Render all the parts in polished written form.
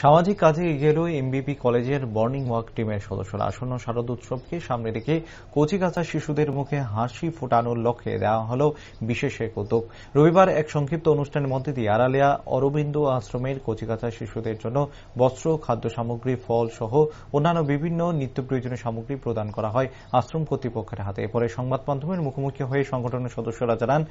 সামাজিক কাজে এগিয়ে এল এমবিপি কলেজের মর্নিং ওয়াক টিমের সদস্যরা। আসন্ন শারদ উৎসবকে সামনে রেখে কচিকাঁচা শিশুদের মুখে হাসি ফোটানোর লক্ষ্যে দেওয়া হল বিশেষ এক উদ্যোগ। রবিবার এক সংক্ষিপ্ত অনুষ্ঠানের মধ্যে দিয়ে আড়ালিয়া অরবিন্দ আশ্রমের কচিকাঁচা শিশুদের জন্য বস্ত্র, খাদ্য সামগ্রী, ফল সহ অন্যান্য বিভিন্ন নিত্য প্রয়োজনীয় সামগ্রী প্রদান করা হয় আশ্রম কর্তৃপক্ষের হাতে। এরপরে সংবাদ মাধ্যমের মুখোমুখি হয়ে সংগঠনের সদস্যরা জানান,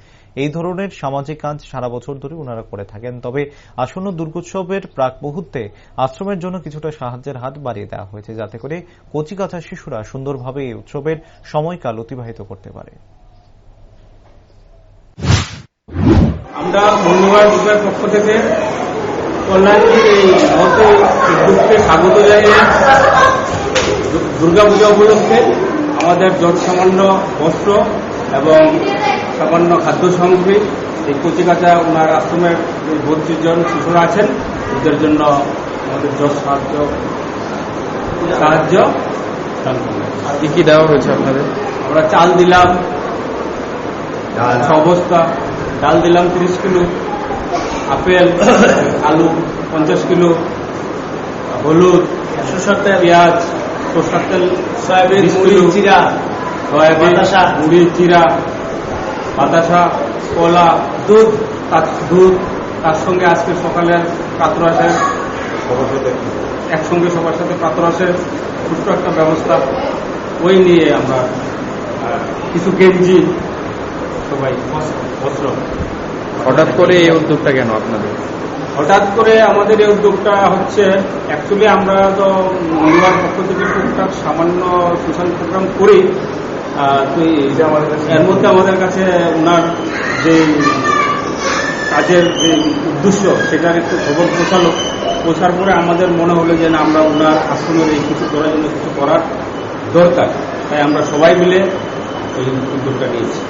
এই ধরনের সামাজিক কাজ সারা বছর ধরে ওনারা করে থাকেন, তবে আসন্ন দুর্গোৎসবের প্রাক মুহূর্তে আশ্রমের জন্য কিছুটা সাহায্যের হাত বাড়িয়ে দেওয়া হয়েছে, যাতে করে কচিকাঁচা শিশুরা সুন্দরভাবে এই উৎসবের সময়কাল অতিবাহিত করতে পারে। আমরা মর্নিংওয়াক গ্রুপের পক্ষ থেকে কল্যাণীর এই মহৎ উদ্যোগকে স্বাগত জানিয়ে দুর্গাপূজা উপলক্ষে আমাদের যত সামান্য বস্ত্র এবং সামান্য খাদ্য সামগ্রী এই কচিকাঁচা ওনার আশ্রমের 32 জন শিশুরা আছেন, ওদের জন্য আমাদের যত সাহায্য কি কি দেওয়া হয়েছে আপনাদের? আমরা চাল দিলাম 6 বস্তা, ডাল দিলাম 30 কিলো, আপেল, আলু 50 কিলো, হলুদ, সরষের তেল, পেঁয়াজ, সরষের তেল, সয়াবিন, মুড়ি, চিরা, সয়াবিন, মুড়ি, চিরা, বাতাসা, কলা, দুধ, তার সঙ্গে আজকে সকালে প্রাতরাশের একসঙ্গে সবার সাথে প্রাতরাশের ছোট্ট একটা ব্যবস্থা, ওই নিয়ে আমরা কিছু গেঞ্জি, সবাই বস্ত্র। হঠাৎ করে এই উদ্যোগটা কেন আপনাদের? হঠাৎ করে আমাদের এই উদ্যোগটা হচ্ছে, অ্যাকচুয়ালি আমরা তো মহিলার পক্ষ থেকে টুকটাক সামান্য সোশ্যাল প্রোগ্রাম করি, তো এর মধ্যে আমাদের কাছে ওনার যে কাজের যে উদ্দেশ্য সেটার একটু খবর পৌঁছার পরে আমাদের মনে হলো যে না, আমরা ওনার আশ্রমের এই কিছু করার জন্য কিছু করার দরকার, তাই আমরা সবাই মিলে এই উদ্যোগটা নিয়েছি।